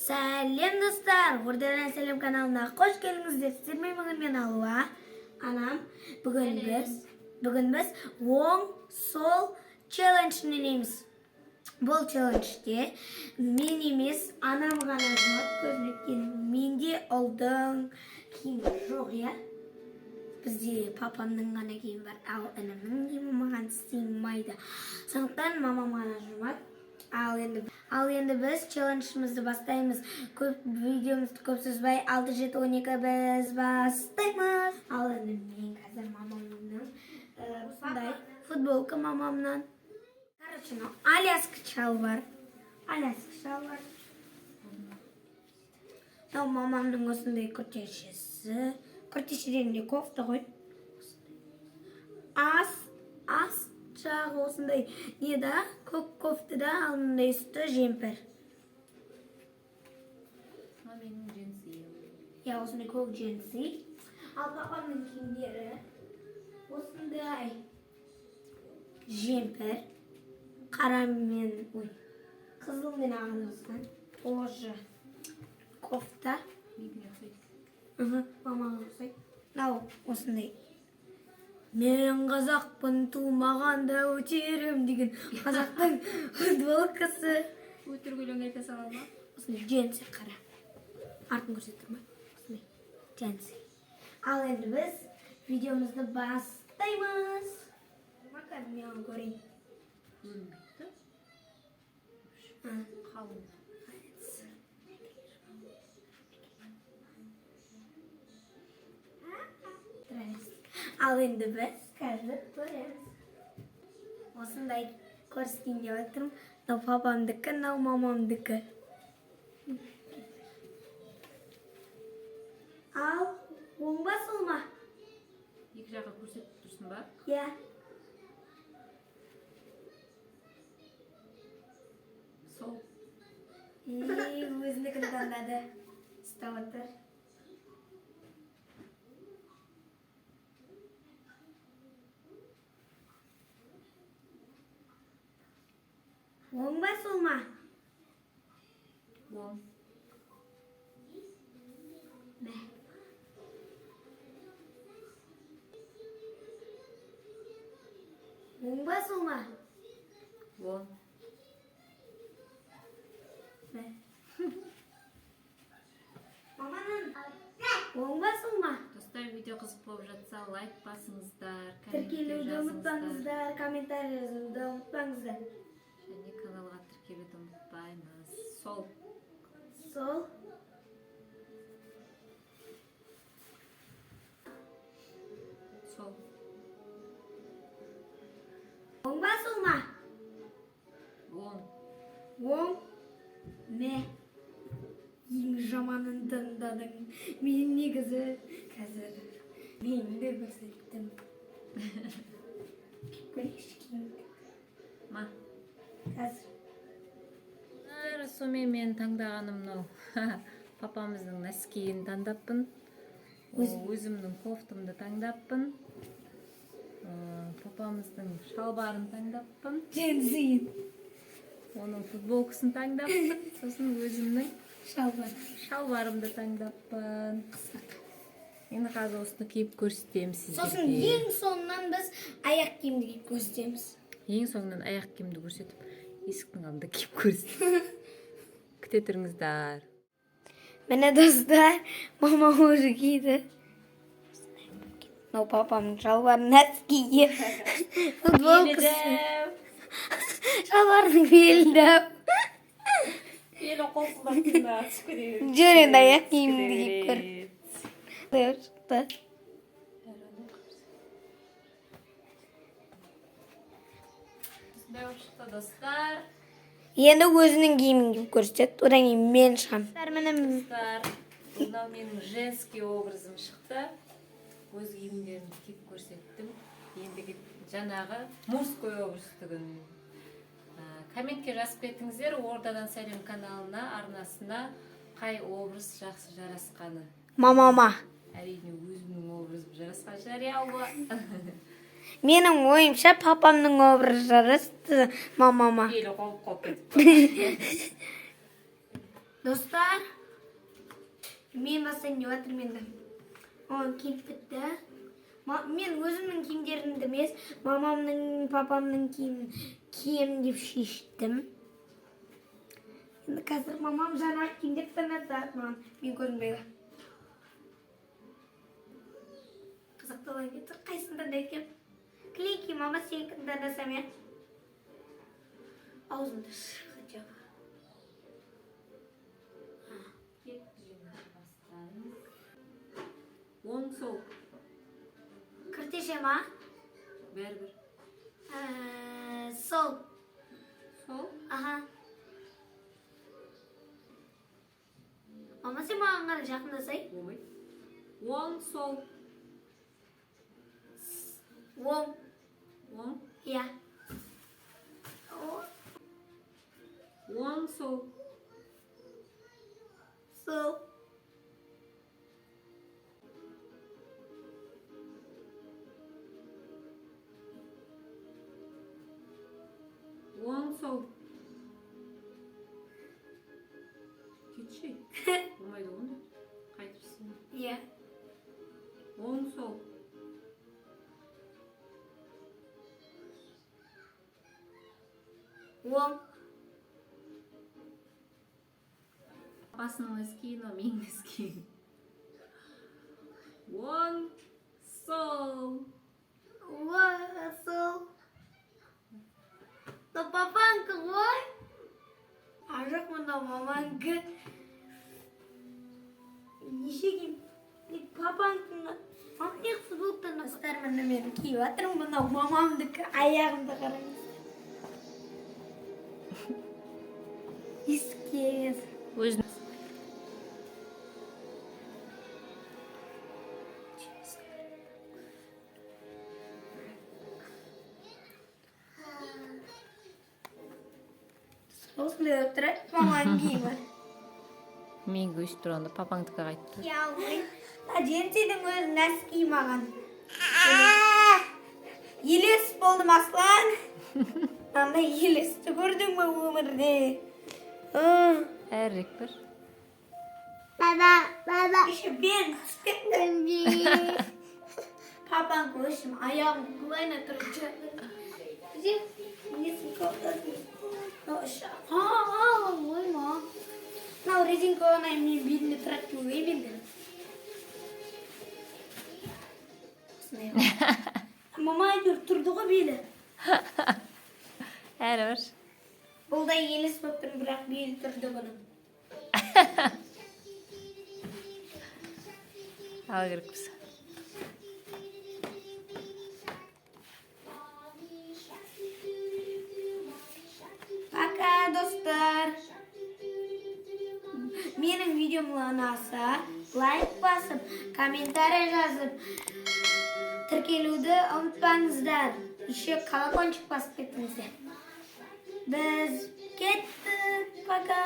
Салем достар, ордерен Салем каналына қош келдіңіздер. Сіздермен мен алуа, анам. Бүгін біз оң, сол челлендж ойнаймыз. Бұл челленджде мен емес, анам ғана жұмат көрінетін. Менде ұлдың киімі жоқ, иә? Бізде папамның ғана киімі бар, ал інімнің киімі маған сыймайды. Сондықтан мамам ғана жұмат. Ал енді біз челленджімізді бастаймыз. Видеомызды көп созбай 6-7-12 біз бастаймыз. Ал енді мен қазір мамамның осындай футболка мамамнан. Короче, аляска шалбар. Мамамның осындай күртешесі. Күртешеден кофта ғой. Ас жағы осындай не да, көк кофта да, алдында үсті жемпір. Менің джинсы. Я осындай көк джинсы. Ал папамның киімдері осындай жемпір. Қарамен, қызылмен ағылысқан. Тоже кофта. Мамаға ұқсайды. Нау осындай. Мен қазақпын, тумағанда өтерім деген қазақтың футболкасы. Өтірік өлең айта сала ма? Осындай джинсы қара. Артын көрсетір ма? Осындай джинсы. Ал енді біз видеомызды бастаймыз. Макар мен көрейін. Көрінбейді. Қалың. Ал енді біз қазір көреміз. Осындай көрсетейін деп отырмын. Мынау папамдікі, мынау мамамдікі. Ал оң ба сол ма? Екі жаққа көрсетіп тұрсын ба? Иә. Сол. Өзінікін таңдады. Ұстап отыр. Оң ба сол ма? Оң. Мә. Оң ба сол ма? Оң. Мә. Маманың оң ба сол ма? Достар, видео қызық болып жатса, лайк басыңыздар, Тіркелуді ұмытпаңыздар, комментарий жазуды ұмытпаңыздар. Және каналға тіркелуді ұмытпаймыз. Сол. Сол. Сол. Оң ба сол ма? Оң. Оң. Мә. Ең жаманын таңдадың. Мен негізі қазір менді көрсеттім. Көрейшкен. Ма? Қазір. Сонымен мен таңдағаным мынау. Папамыздың носкиін таңдаппын. Өзімнің кофтымды таңдаппын. Папамыздың шалбарын таңдаппын. Джинсиін. Оның футболкасын таңдаппын. Сосын өзімнің шалбарымды таңдаппын. Енді қазір осыны киіп көрсетемін сіздерге. Сосын ең соңынан біз аяқ киімді киіп көрсетеміз. Ең соңынан аяқ киімді көрсетіп, есіктің алдында киіп көрсетемін. Күте тұрыңыздар. Міне достар, мамам уже киді. Мынау папамның шалбарын носкиі. Футболкасы. Шалбардың белдап. Елі қолсыздапында түсіп көрейін. Жүрен аяқ киімді киіп көр. Шықты. Осындай шықты достар. Енді өзінің киімін киіп көрсет. Одан кейін мен шығам. Достар, мынау менің женский образым шықты. Өз киімдерімді киіп көрсеттім. Ендігі жаңағы мужской образ түгін. Комментке жазып кетіңіздер, Ордадан Салем каналына, арнасына қай образ жақсы жарасқаны. Мамама. Әрине өзімнің образым жарасқан жариялы. Менің ойымша папамның образы жарасты мамама. Елі қолып кетті. Достар, мен бастайын деп жатырмын енді. Оның киіп бітті. Мен өзімнің киімдерімді емес, мамамның, папамның киемін деп шештім. Енді қазір мамам жаңа киімдер танытады маған, мен көрінбейді. Қызықты болайын кетті, қайсысын таңдайын? Клейки, мама сенікін таңдасам, я? Аузымды шығып. Оң сол. Кіртеше ма? Бәрібір. Сол. Сол? Аха. Мама сен маған қара жақындасай. Болмайды. Оң сол. Оң. Оң? Иә. Оң сол. Сол. Оң сол. Кетші. Болмайды оны. Қайтырсың. Иә. Оң сол. Оң. Папасының ескиін, о менің ескиін. Оң сол. Оң сол. Но папанка ғой. А жоқ мұнда маманка. Нешеге папанкың. Мам не футболтан достар, міне мен киіп жатырмын. Мынау мамамдікі, аяғымды қараңыз. Ескез. Өзін. Осындай болып тұрады, маманың киімі. Мен өйстіп тұрғанда папаңдікі қайтты. Я ғой. Жеңсейдің өзің нәсі киім маған. Елес болдым аслан. Андай елесті көрдің бі өмірде? Әрірек бір. Баба. Еще бен түспектің. Папаң көшім, аяғым құлайна тұрып жатыр. Несін көптадың? Ойма. Мынау резинка оңай мен беліне тұрады деп ойбенді. Мама әйтеуір тұрды ғой белі. Әрбір. Бұл да елес болып тұр, бірақ белі тұрды бұның. Ал керек біз. Пока, достар. Менің видеом ұнаса, лайк басып, комментарий жазып, тіркелуді ұмытпаңыздар. Еще колокольчик басып кеттіңіздер. Біз кеттік. Пока.